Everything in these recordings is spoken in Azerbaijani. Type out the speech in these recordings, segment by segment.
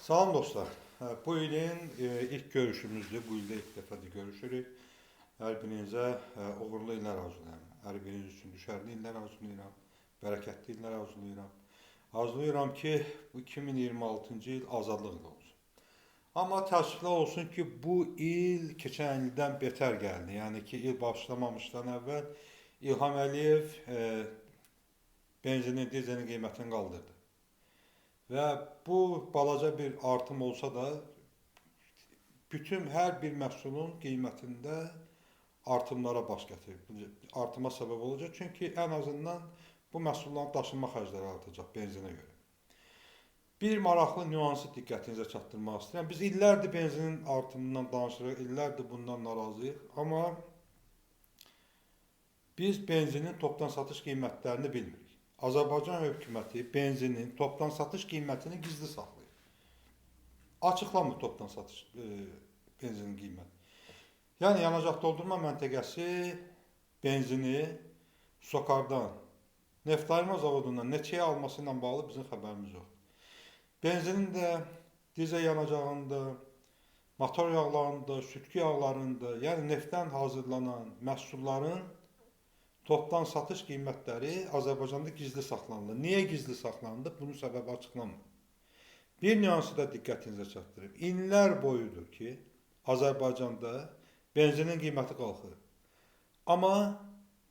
Salam dostlar. Bu ilin ilk görüşümüzdür. Bu ildə ilk dəfədir görüşürük. Hər birinizə uğurlu illər arzulayıram. Hər biriniz üçün düşərli illər arzulayıram. Bərəkətli illər arzulayıram. Arzulayıram ki, bu 2026-cı il azadlıq ili olsun. Amma təəssüflər olsun ki, bu il keçən ildən betər gəldi. Yəni ki, il başlamamışdan əvvəl İlham Əliyev benzinin, dizelin qiymətini qaldırdı. Və bu balaca bir artım olsa da bütün hər bir məhsulun qiymətində artımlara baş gətirir. Artıma səbəb olacaq. Çünki ən azından bu məhsulların daşınma xərcləri artacaq benzinə görə. Bir maraqlı nüansı diqqətinizə çatdırmaq istəyirəm. Biz illərdir benzinin artımından danışırıq, illərdir bundan narazıyıq. Amma biz benzinin topdan satış qiymətlərini bilmirik. Azərbaycan hökuməti benzinin topdan satış qiymətini gizli saxlayır. Açıqlamır topdan satış benzinin qiyməti. Yəni yanacaq doldurma məntəqəsi benzini Sokardan, neft ayırma zavodundan neçəyə alması ilə bağlı bizim xəbərimiz yoxdur. Benzinin də dizel yanacağında, motor yağlarında, sütkü yağlarında, yəni neftdən hazırlanan məhsulların topdan satış qiymətləri Azərbaycanda gizli saxlanılır. Niyə gizli saxlanılır? Bunun səbəbi açıqlanmır. Bir nüansı da diqqətinizə çatdırıb. İllər boyudur ki, Azərbaycanda benzinin qiyməti qalxır. Amma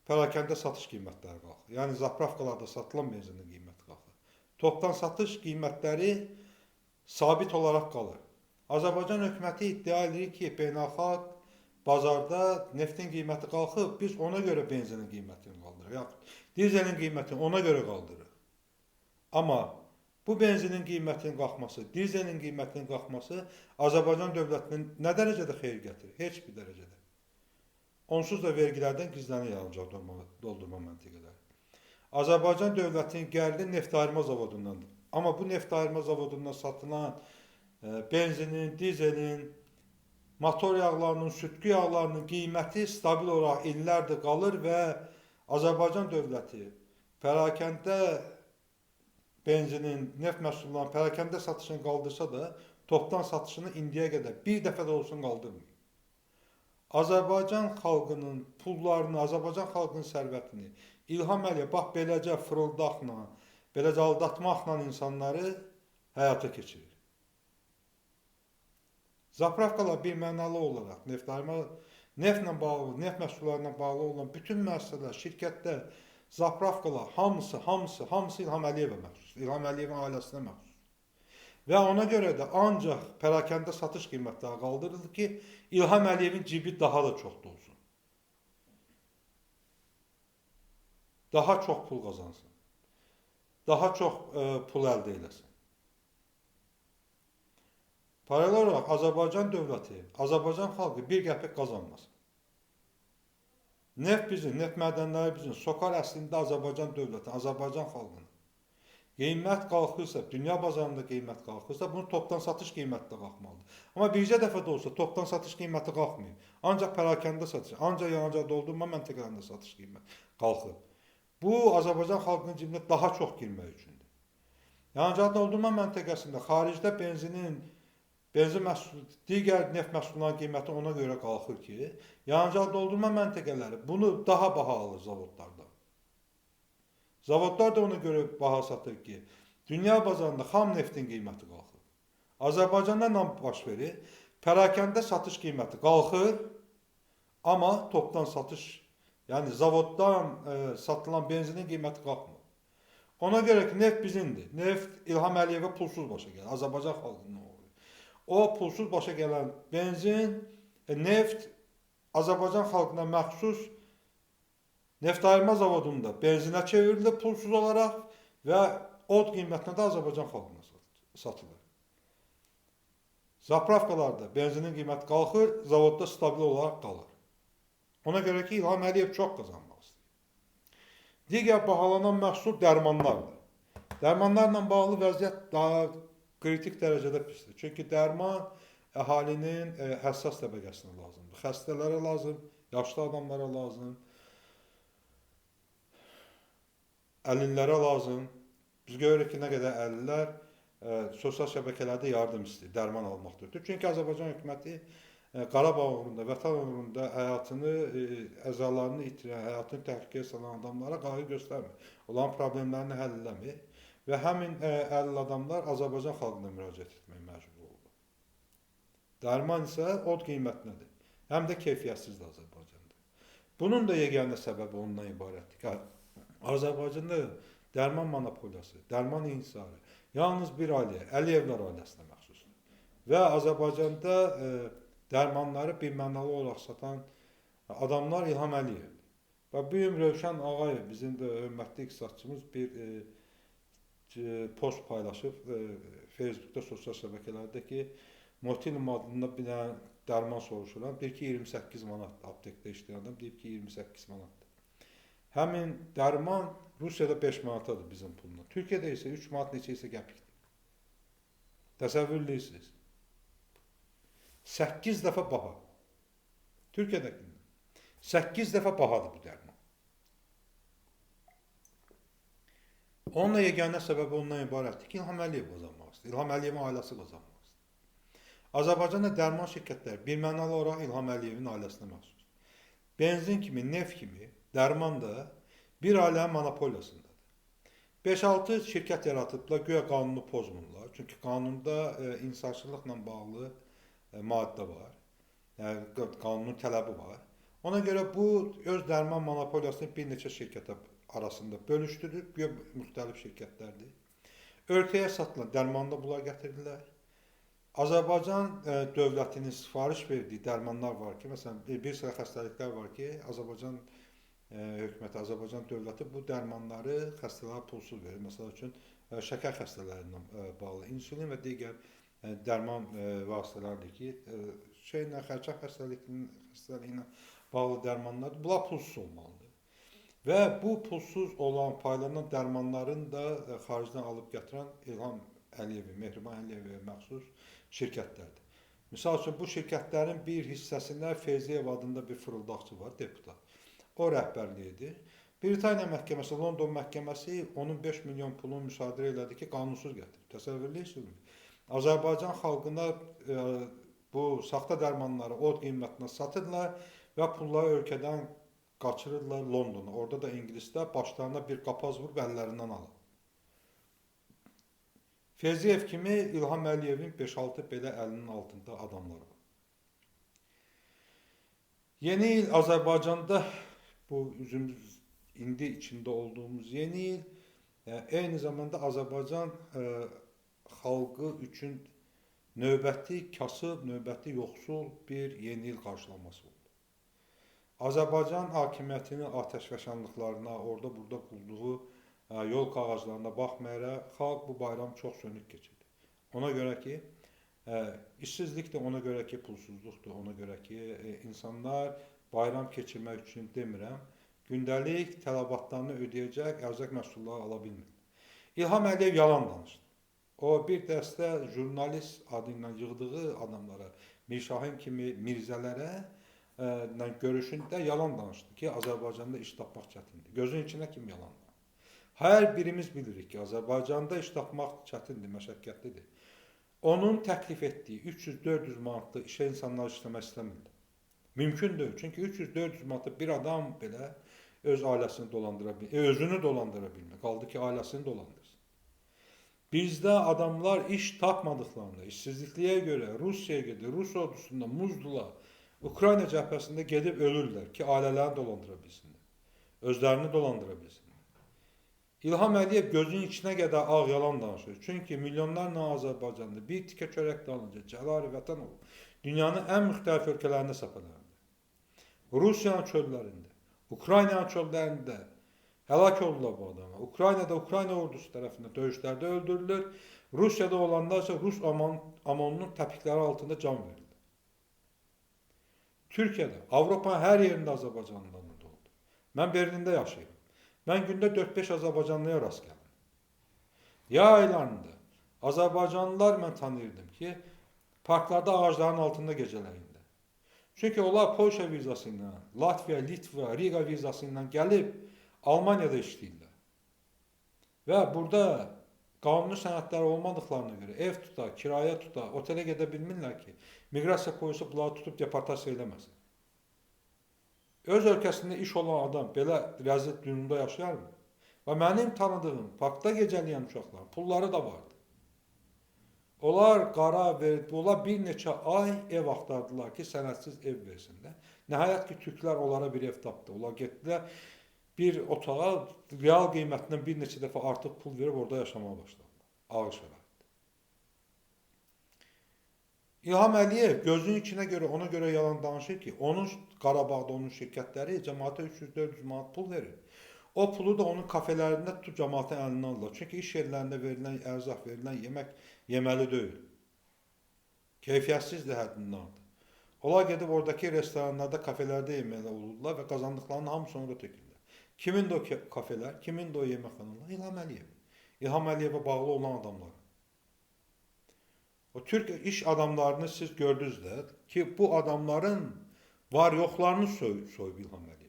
pərakəndə satış qiymətləri qalxır. Yəni zapravkalarda satılan benzinin qiyməti qalxır. Topdan satış qiymətləri sabit olaraq qalır. Azərbaycan hökuməti iddia edir ki, beynəlxalq bazarda neftin qiyməti qalxıb, biz ona görə benzinin qiymətini qaldırırıq. Yaxud dizelin qiymətini ona görə qaldırırıq. Amma bu benzinin qiymətinin qalxması, dizelin qiymətinin qalxması Azərbaycan dövlətinin nə dərəcədə xeyir gətirir? Heç bir dərəcədə. Onsuz da vergilərdən gizlənir yanacaq doldurma məntəqələri. Azərbaycan dövlətinin gəliri neft ayırma zavodundandır. Amma bu neft ayırma zavodundan satılan benzinin, dizelin, motor yağlarının, sütkü yağlarının qiyməti stabil olaraq illərdir qalır və Azərbaycan dövləti pərakəndə benzinin, neft məhsullarının pərakəndə satışını qaldırsa da topdan satışını indiyə qədər bir dəfə də olsun qaldırmıyor. Azərbaycan xalqının pullarını, Azərbaycan xalqının sərvətini İlham Əliyev bax beləcə fırıldaqla, beləcə aldatmaqla insanları həyata keçirir. Zapravkalar bir mənalı olaraq neftlə bağlı, neft məhsullarına bağlı olan bütün müəssisələr, şirkətlər, zapravkalar hamısı İlham Əliyevə məxsus, İlham Əliyevin ailəsinə məxsus. Və ona görə də ancaq pərakəndə satış qiymətləri qaldırılır ki, İlham Əliyevin cibi daha da çox dolsun. Daha çox pul qazansın. Daha çox pul əldə eləsin. Paralel olaraq Azərbaycan dövləti, Azərbaycan xalqı bir qəpik qazanmaz. Neft bizim, neft mədənləri bizim, Sokar əslində Azərbaycan dövləti, Azərbaycan xalqının. Qiymət qalxırsa, dünya bazarında qiymət qalxırsa, bunu topdan satış qiyməti də qalxmalıdır. Amma bircə dəfə də olsa topdan satış qiyməti qalxmıyor. Ancaq pərakəndə satış, ancaq yanacaq doldurma məntəqələrində satış qiyməti qalxır. Bu, Azərbaycan xalqının cibinə daha çox girmək üçündür. Yanacaq doldurma məntəqəsində xaricdə benzin digər neft məhsullarının qiyməti ona görə qalxır ki, yanacaq doldurma məntəqələri bunu daha baha alır zavodlardan. Zavodlar da ona görə baha satır ki, dünya bazarında xam neftin qiyməti qalxır. Azərbaycanda nə baş verir? Pərakəndə satış qiyməti qalxır, amma topdan satış, yəni zavoddan satılan benzinin qiyməti qalxmır. Ona görə ki, neft bizimdir. Neft İlham Əliyevə pulsuz başa gəlir. Azərbaycan xalqının oğlu. O pulsuz başa gələn benzin, neft Azərbaycan xalqına məxsus neft ayırma zavodunda benzinə çevrilir pulsuz olaraq və od qiymətinə də Azərbaycan xalqına satılır. Zapravkalarda benzinin qiyməti qalxır, zavodda stabil olaraq qalır. Ona görə ki, İlham Əliyev çox qazanmaq istəyir. Digər bahalanan məhsul dərmanlardır. Dərmanlarla bağlı vəziyyət daha kritik dərəcədə pisdir. Çünki dərman əhalinin həssas təbəqəsinə lazımdır. Xəstələrə lazım, yaşlı adamlara lazım, əlillərə lazım. Biz görürük ki, nə qədər əlillər sosial şəbəkələrdə yardım istəyir, dərman almaqdır. Çünki Azərbaycan hökuməti Qarabağ uğrunda, vətən uğrunda həyatını, əzalarını itirən, həyatını təhlükəyə salan adamlara qayğı göstərmir. Olan problemlərini həll eləmir və həmin əlil adamlar Azərbaycan xalqına müraciət etməyə məcbur olurlar. Dərman isə od qiymətlidir. Həm də keyfiyyətsizdir Azərbaycanda. Bunun da yeganə səbəbi ondan ibarətdir. Azərbaycanda dərman monopoliyası, dərman inhisarı yalnız bir ailəyə, Əliyevlər ailəsinə məxsusdur. Və Azərbaycanda dərmanları birmənalı olaraq satan adamlar İlham Əliyevdir. Və bu gün Rövşən Ağayev, bizim də hörmətli iqtisadçımız bir post paylaşıb Facebookda, sosial şəbəkələrdə ki, Motilum adında bir dərman soruşuram. Deyir ki, 28 manat aptekdə işləyən adam, deyir ki, 28 manatdır. Həmin dərman Rusiyada 5 manatadır bizim puluna. Türkiyədə isə 3 manat neçə isə qəpikdir. Təsəvvürləyirsiniz. 8 dəfə baha. Türkiyədəkindən. 8 dəfə bahadır bu dərman. Onunla yeganə səbəbi ondan ibarətdir ki, İlham Əliyev qazanmaq istəyir. İlham Əliyevin ailəsi qazanmaq istəyir. Azərbaycanda dərman şirkətləri birmənalı olaraq İlham Əliyevin ailəsinə məxsusdur. Benzin kimi, neft kimi dərman da bir ailənin monopoliyasındadır. 5-6 şirkət yaratıblar, güya qanunu pozmurlar. Çünki qanunda insafsızlıqla bağlı maddə var. Yəni, qanunun tələbi var. Ona görə bu öz dərman monopoliyasını bir neçə şirkətə arasında bölüşdürüb, güya müxtəlif şirkətlərdir. Ölkəyə satılan dərmanı da bunlar gətirdilər. Azərbaycan dövlətinin sifariş verdiyi dərmanlar var ki, məsələn, bir sıra xəstəliklər var ki, Azərbaycan hökuməti, Azərbaycan dövləti bu dərmanları xəstələrə pulsuz verir. Məsəl üçün, şəkər xəstələrindən bağlı insulin və digər dərman vasitələrdir ki, xərçəng xəstəliyinə bağlı dərmanlardır. Bunlar pulsuz olmalıdır. Və bu pulsuz olan, paylanan dərmanların da xaricdən alıb gətirən İlham Əliyevə, Mehriban Əliyevə məxsus şirkətlərdir. Misal üçün, bu şirkətlərin bir hissəsində Feyziyev adında bir fırıldaqçı var, deputat. O rəhbərlik edir. Britaniya məhkəməsi, London məhkəməsi onun 5 milyon pulunu müsadirə elədi ki, qanunsuz gətirib. Təsəvvürləyirsiniz. Azərbaycan xalqına bu saxta dərmanları od qiymətinə satırlar və pulları ölkədən qaçırırlar Londona. Orada da ingilislər başlarına bir qapaz vurub əllərindən alır. Feyziyev kimi İlham Əliyevin 5-6 belə əlinin altında adamları var. Yeni il Azərbaycanda bu üzümüz indi içində olduğumuz yeni il eyni zamanda Azərbaycan xalqı üçün növbəti kasıb, növbəti yoxsul bir yeni il qarşılaması oldu. Azərbaycan hakimiyyətinin atəşfəşanlıqlarına, orada-burada qurduğu yol qağaclarına baxmayaraq, xalq bu bayram çox sönük keçirdi. Ona görə ki, işsizlik də ona görə ki, pulsuzluqdur, ona görə ki, insanlar bayram keçirmək üçün demirəm, gündəlik tələbatlarını ödəyəcək ərzaq məhsulları ala bilmir. İlham Əliyev yalan danışdı. O bir dəstə jurnalist adıyla yığdığı adamlara, Mirşahin kimi mirzələrə görüşündə yalan danışdı ki, Azərbaycanda iş tapmaq çətindir. Gözün içinə kim yalan danışdı? Hər birimiz bilirik ki, Azərbaycanda iş tapmaq çətindir, məşəqqətlidir. Onun təklif etdiyi 300-400 manatlı işə insanlar işləmək istəmirlər. Mümkün deyil. Çünki 300-400 manatlı bir adam belə öz ailəsini dolandıra bilmir, özünü dolandıra bilmir. Qaldı ki, ailəsini dolandırsın. Bizdə adamlar iş tapmadıqlarında, işsizlikliyə görə Rusiyaya gedir, Rus ordusunda muzdular, Ukrayna cəbhəsində gedib ölürlər ki, ailələrini dolandıra bilsinlər, özlərini dolandıra bilsinlər. İlham Əliyev gözünün içinə qədər ağ yalan danışır. Çünki milyonlarla Azərbaycanda bir tikə çörək dalınca cəlari vətən olur. Dünyanın ən müxtəlif ölkələrində səpələrində, Rusiyanın çöllərində, Ukraynanın çöllərində həlak oldular bu adamlar. Ukraynada Ukrayna ordusu tərəfindən döyüşlərdə öldürülür. Rusiyada olanlar isə Rus amonunun təpikləri altında can verirlər. Türkiyədə, Avropanın hər yerində Azərbaycanlılarla oldu. Mən Berlində yaşayıram. Mən gündə 4-5 Azərbaycanlıya rast gəldim. Yay aylarında Azərbaycanlılar mən tanıyırdım ki, parklarda ağacların altında gecələyində. Çünki onlar Polşa vizası ilə, Latviya, Litva, Riga vizası ilə gəlib Almaniyada işləyirlər. Və burada qanuni sənədləri olmadıqlarına görə ev tuta, kiraya tuta, otelə gedə bilmirlər ki, miqrasiya polisi bunları tutub deportasiya eləməsin. Öz ölkəsində iş olan adam belə rəzil dünyada yaşayarmı? Və mənim tanıdığım, parkda gecələyən uşaqlar, pulları da vardı. Onlar qara verdi, onlar bir neçə ay ev axtardılar ki, sənədsiz ev versinlər. Nəhayət ki, türklər onlara bir ev tapdı. Onlar getdilər, bir otağa real qiymətindən bir neçə dəfə artıq pul verib orada yaşamaya başladılar. Ağır şərait. İlham Əliyev gözünün içinə görə, ona görə yalan danışır ki, onun Qarabağda onun şirkətləri cəmaata 300-400 manat pul verir. O pulu da onun kafelərində tutub cəmaatın əlindən alırlar. Çünki iş yerlərində verilən ərzaq, verilən yemək yeməli deyil. Keyfiyyətsizdir həddindən. Onlar gedib oradakı restoranlarda, kafelərdə yeməli olurlar və qazandıqlarının hamısını orada tökürlər. Kimindir o kafelər, kimindir o yeməkxanalar? İlham Əliyev. İlham Əliyevə bağlı olan adamlar. O Türk iş adamlarını siz gördünüz də ki, bu adamların var yoxlarını soyub İlham Əliyev.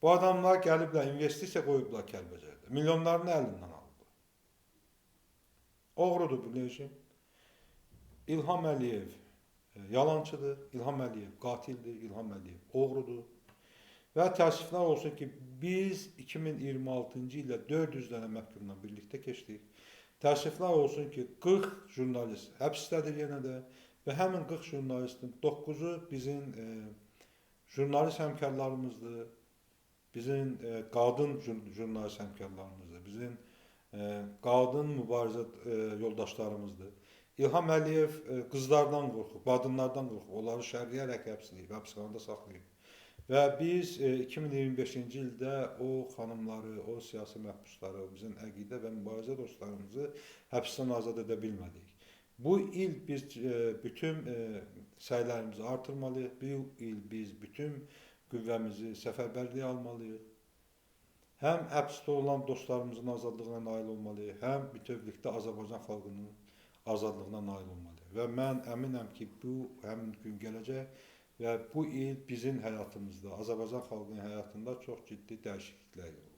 Bu adamlar gəliblər, investisiya qoyublar Kəlbəcərdə. Milyonlarını əlindən aldılar. Oğrudur bu rejim. İlham Əliyev yalancıdır, İlham Əliyev qatildir, İlham Əliyev oğrudur. Və təəssüflər olsun ki, biz 2026-cı ildə 400 dənə məhkumla birlikdə keçdik. Təəssüflər olsun ki, 40 jurnalist həbsdədir yenə də və həmin 40 jurnalistin 9-u bizim jurnalist həmkarlarımızdır. Bizim qadın jurnalist həmkarlarımızdır, bizim qadın mübarizə yoldaşlarımızdır. İlham Əliyev qızlardan qorxub, qadınlardan qorxub, onları şərləyərək həbsləyib, həbsxanada saxlayıb. Və biz 2025-ci ildə o xanımları, o siyasi məhbusları, bizim əqidə və mübarizə dostlarımızı həbsdən azad edə bilmədik. Bu il biz bütün səylərimizi artırmalıyıq, bu il biz bütün qüvvəmizi səfərbərliyə almalıyıq. Həm həbsdə olan dostlarımızın azadlığına nail olmalıyıq, həm bütövlükdə Azərbaycan xalqının azadlığına nail olmalıyıq. Və mən əminəm ki, bu həmin gün gələcək və bu il bizim həyatımızda, Azərbaycan xalqının həyatında çox ciddi dəyişikliklər olur.